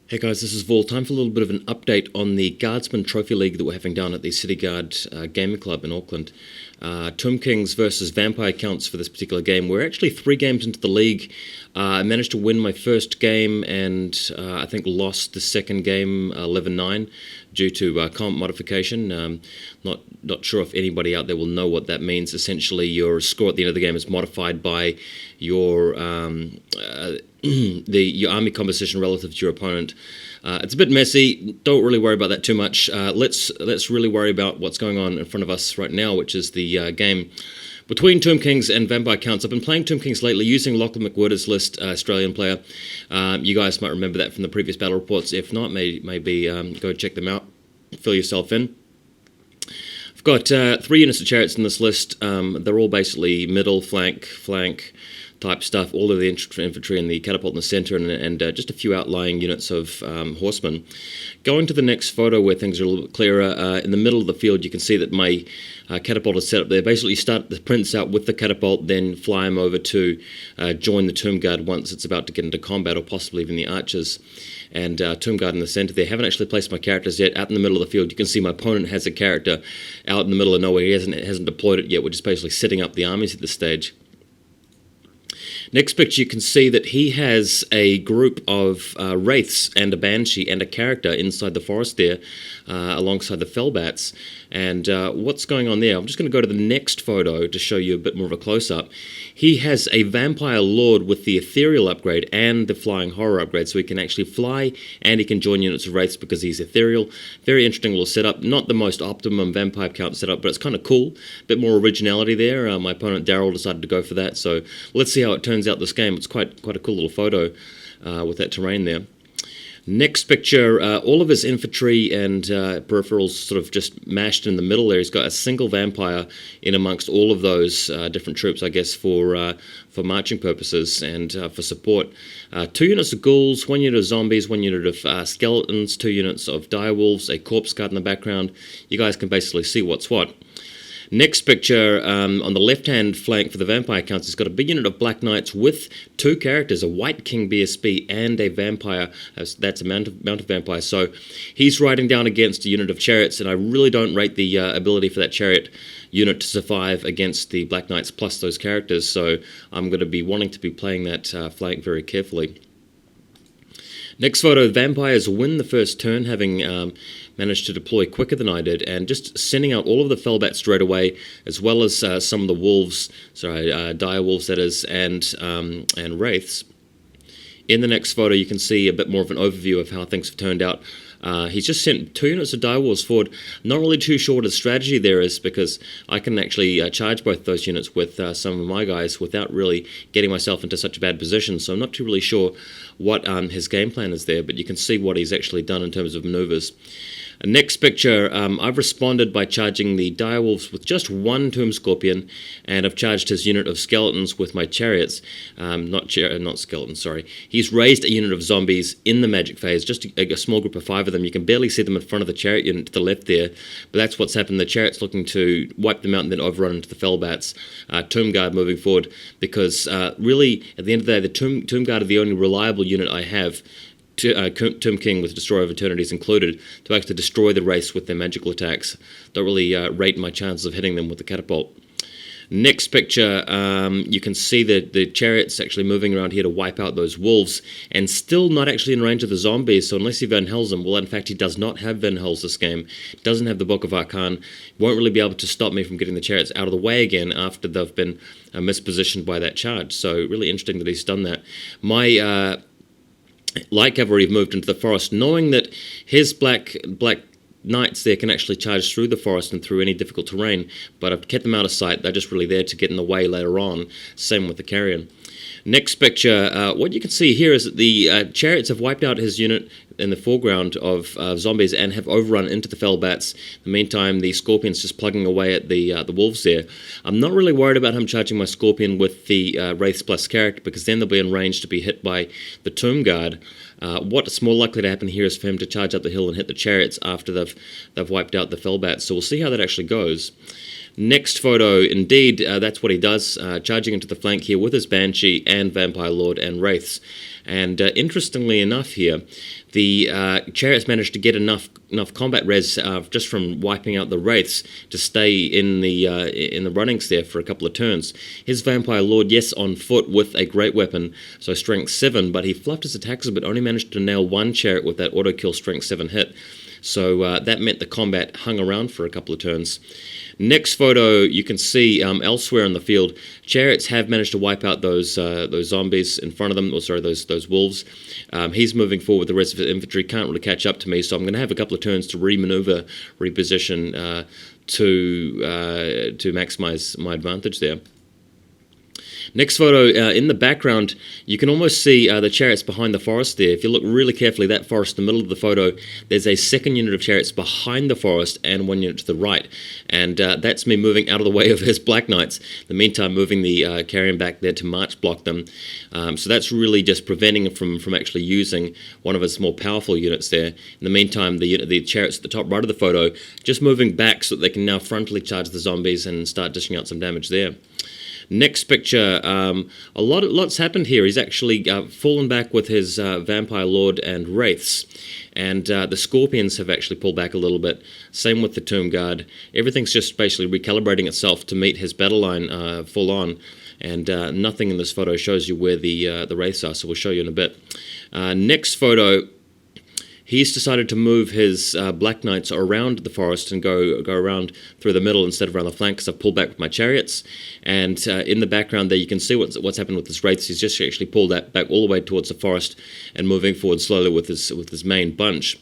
Hey guys, this is Vol. Time for a little bit of an update on the Guardsman Trophy League that we're having down at the City Guard Gaming Club in Auckland. Tomb Kings versus Vampire counts for this particular game. We're actually 3 games into the league. I managed to win my first game and I think lost the second game 11-9 due to comp modification. Not sure if anybody out there will know what that means. Essentially, your score at the end of the game is modified by your your army composition relative to your opponent. It's a bit messy. Don't really worry about that too much. Let's really worry about what's going on in front of us right now, which is the game between Tomb Kings and Vampire Counts. I've been playing Tomb Kings lately using Lachlan McWhirter's list, Australian player. You guys might remember that from the previous battle reports. If not, maybe go check them out. Fill yourself in. I've got 3 units of chariots in this list. They're all basically middle, flank type stuff, all of the infantry and the catapult in the center, and just a few outlying units of horsemen. Going to the next photo where things are a little bit clearer, in the middle of the field you can see that my catapult is set up there. Basically you start the prince out with the catapult, then fly him over to join the Tomb Guard once it's about to get into combat, or possibly even the archers. And Tomb Guard in the center there. Haven't actually placed my characters yet. Out in the middle of the field you can see my opponent has a character out in the middle of nowhere. He hasn't deployed it yet. We're just basically setting up the armies at this stage. Next picture, you can see that he has a group of wraiths and a banshee and a character inside the forest there, alongside the fellbats. And what's going on there? I'm just going to go to the next photo to show you a bit more of a close-up. He has a vampire lord with the ethereal upgrade and the flying horror upgrade, so he can actually fly and he can join units of wraiths because he's ethereal. Very interesting little setup. Not the most optimum vampire count setup, but it's kind of cool. A bit more originality there. My opponent Daryl decided to go for that, so let's see how it turns out this game. It's quite a cool little photo with that terrain there. Next picture, all of his infantry and peripherals sort of just mashed in the middle there. He's got a single vampire in amongst all of those different troops, I guess, for marching purposes and for support. 2 units of ghouls, 1 unit of zombies, 1 unit of skeletons, 2 units of direwolves, a corpse guard in the background. You guys can basically see what's what. Next picture, on the left-hand flank for the vampire counts, he's got a big unit of black knights with 2 characters, a white king BSB and a vampire. That's a mounted vampire. So he's riding down against a unit of chariots, and I really don't rate the ability for that chariot unit to survive against the black knights plus those characters. So I'm going to be wanting to be playing that flank very carefully. Next photo, vampires win the first turn, having managed to deploy quicker than I did, and just sending out all of the fellbats straight away, as well as some of the wolves, dire wolves that is, and wraiths. In the next photo, you can see a bit more of an overview of how things have turned out. He's just sent 2 units of direwolves forward. Not really too sure what his strategy there is, because I can actually charge both those units with some of my guys without really getting myself into such a bad position. So I'm not too really sure what his game plan is there, but you can see what he's actually done in terms of maneuvers. Next picture, I've responded by charging the direwolves with just 1 tomb scorpion, and I've charged his unit of skeletons with my chariots. Not skeletons, sorry. He's raised a unit of zombies in the magic phase, just a small group of 5 of them. You can barely see them in front of the chariot unit to the left there, but that's what's happened. The chariot's looking to wipe them out and then overrun into the fellbats. Tomb Guard moving forward, because really, at the end of the day, the Tomb Guard are the only reliable unit I have, Tomb King with Destroyer of Eternities included, to actually destroy the wraiths with their magical attacks. Don't really rate my chances of hitting them with the catapult. Next picture, you can see the chariots actually moving around here to wipe out those wolves, and still not actually in range of the zombies, so unless he Van Hells them, well, in fact, he does not have Van Hells this game, doesn't have the Book of Arcan, won't really be able to stop me from getting the chariots out of the way again after they've been mispositioned by that charge. So really interesting that he's done that. My light cavalry have moved into the forest, knowing that his black knights there can actually charge through the forest and through any difficult terrain, but I've kept them out of sight. They're just really there to get in the way later on. Same with the carrion. Next picture, what you can see here is that the chariots have wiped out his unit in the foreground of zombies and have overrun into the fellbats. In the meantime, the scorpion's just plugging away at the wolves there. I'm not really worried about him charging my scorpion with the Wraiths plus character, because then they'll be in range to be hit by the Tomb Guard. What's more likely to happen here is for him to charge up the hill and hit the chariots after they've wiped out the fellbats. So we'll see how that actually goes. Next photo, indeed, that's what he does, charging into the flank here with his Banshee and Vampire Lord and Wraiths. And interestingly enough here, the chariots managed to get enough combat res just from wiping out the wraiths to stay in the runnings there for a couple of turns. His vampire lord, yes, on foot with a great weapon, so strength 7, but he fluffed his attacks a bit, only managed to nail one chariot with that auto kill strength 7 hit. So that meant the combat hung around for a couple of turns. Next photo, you can see elsewhere in the field, chariots have managed to wipe out those zombies in front of them, or sorry, those wolves. He's moving forward with the rest of his infantry, can't really catch up to me, so I'm going to have a couple of turns to remaneuver, reposition to maximize my advantage there. Next photo, in the background, you can almost see the chariots behind the forest there. If you look really carefully, that forest in the middle of the photo, there's a second unit of chariots behind the forest and one unit to the right. And that's me moving out of the way of his Black Knights. In the meantime, moving the carrion back there to march block them. So that's really just preventing him from actually using one of his more powerful units there. In the meantime, the chariots at the top right of the photo, just moving back so that they can now frontally charge the zombies and start dishing out some damage there. Next picture, lots happened here. He's actually fallen back with his vampire lord and wraiths, and the scorpions have actually pulled back a little bit. Same with the tomb guard. Everything's just basically recalibrating itself to meet his battle line full on, and nothing in this photo shows you where the wraiths are, so we'll show you in a bit. Next photo. He's decided to move his Black Knights around the forest and go around through the middle instead of around the flank, because I've pulled back with my chariots. And in the background there, you can see what's happened with his wraiths. He's just actually pulled that back all the way towards the forest and moving forward slowly with his main bunch.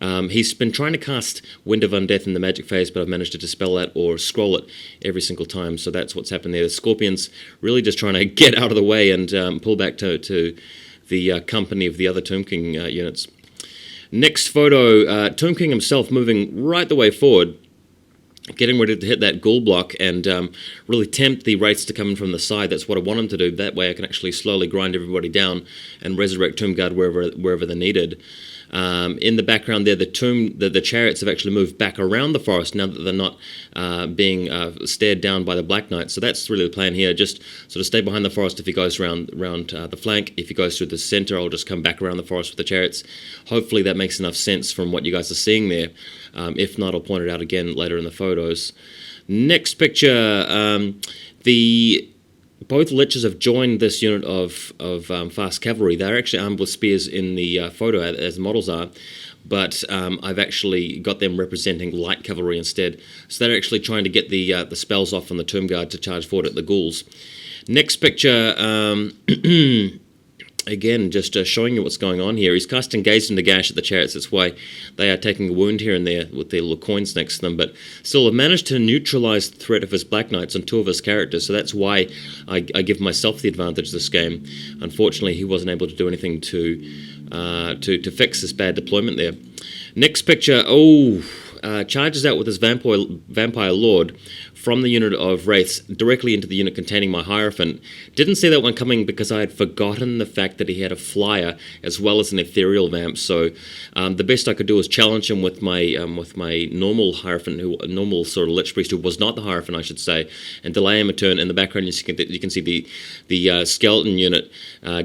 He's been trying to cast Wind of Undeath in the magic phase, but I've managed to dispel that or scroll it every single time. So that's what's happened there. The scorpions really just trying to get out of the way and pull back to the company of the other Tomb King units. Next photo, Tomb King himself moving right the way forward, getting ready to hit that ghoul block and really tempt the wraiths to come in from the side. That's what I want him to do. That way I can actually slowly grind everybody down and resurrect Tomb Guard wherever they're needed. In the background there, the chariots have actually moved back around the forest now that they're not being stared down by the Black Knights. So that's really the plan here. Just sort of stay behind the forest if he goes around the flank. If he goes through the center, I'll just come back around the forest with the chariots. Hopefully that makes enough sense from what you guys are seeing there. If not, I'll point it out again later in the photos. Next picture, both liches have joined this unit of fast cavalry. They're actually armed with spears in the photo, as the models are, but I've actually got them representing light cavalry instead. So they're actually trying to get the spells off on the Tomb Guard to charge forward at the ghouls. Next picture, again, just showing you what's going on here. He's casting Gaze into Gash at the chariots. That's why they are taking a wound here and there with their little coins next to them. But still, have managed to neutralize the threat of his Black Knights on 2 of his characters. So that's why I give myself the advantage this game. Unfortunately, he wasn't able to do anything to fix this bad deployment there. Next picture, charges out with his vampire lord from the unit of wraiths directly into the unit containing my Hierophant. Didn't see that one coming because I had forgotten the fact that he had a flyer as well as an ethereal vamp. So the best I could do was challenge him with my normal Hierophant, normal sort of Lich Priest, who was not the Hierophant, I should say, and delay him a turn. In the background, you can see the skeleton unit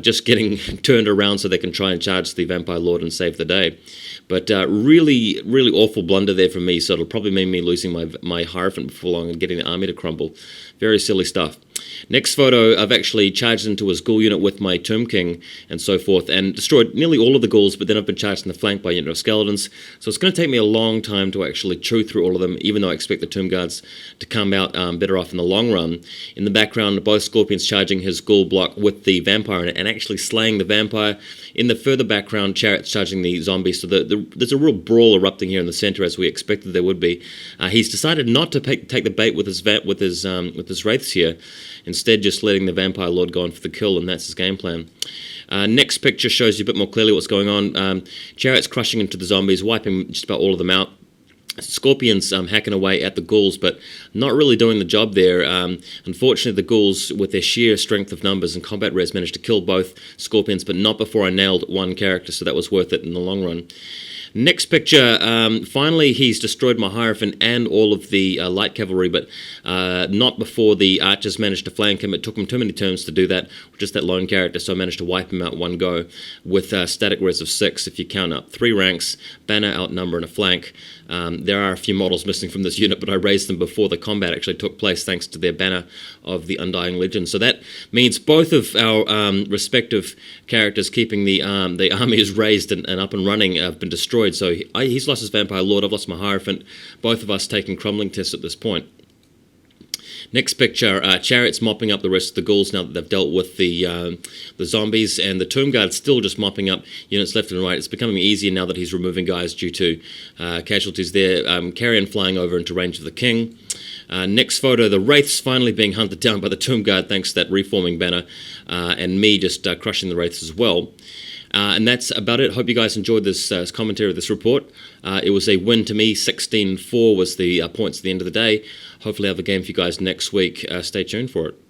just getting turned around so they can try and charge the Vampire Lord and save the day. But really, really awful blunder there from me, so it'll probably mean me losing my Hierophant before long and getting the army to crumble. Very silly stuff. Next photo, I've actually charged into his ghoul unit with my Tomb King and so forth, and destroyed nearly all of the ghouls, but then I've been charged in the flank by a unit of skeletons, so it's going to take me a long time to actually chew through all of them, even though I expect the Tomb Guards to come out better off in the long run. In the background, both Scorpions charging his ghoul block with the vampire in it and actually slaying the vampire. In the further background, chariots charging the zombies, so there's a real brawl erupting here in the center, as we expected there would be. He's decided not to take the bait with his wraiths here, instead just letting the Vampire Lord go on for the kill, and that's his game plan. Next picture shows you a bit more clearly what's going on. Chariots crushing into the zombies, wiping just about all of them out. Scorpions hacking away at the ghouls, but not really doing the job there. Unfortunately, the ghouls, with their sheer strength of numbers and combat res, managed to kill both Scorpions, but not before I nailed one character, so that was worth it in the long run. Next picture, finally he's destroyed my Hierophant and all of the light cavalry, but not before the archers managed to flank him. It took him too many turns to do that, just that lone character, so I managed to wipe him out one go with static res of 6 if you count up 3 ranks, banner, outnumber, and a flank. There are a few models missing from this unit, but I raised them before the combat actually took place thanks to their banner of the Undying Legend. So that means both of our respective characters keeping the army is raised and up and running have been destroyed. So he's lost his Vampire Lord, I've lost my Hierophant, both of us taking crumbling tests at this point. Next picture, chariots mopping up the rest of the ghouls now that they've dealt with the zombies, and the Tomb Guard's still just mopping up units left and right. It's becoming easier now that he's removing guys due to casualties there. Carrion flying over into range of the king. Next photo, the wraiths finally being hunted down by the Tomb Guard thanks to that reforming banner, and me just crushing the wraiths as well. And that's about it. Hope you guys enjoyed this commentary of this report. It was a win to me. 16-4 was the points at the end of the day. Hopefully I have a game for you guys next week. Stay tuned for it.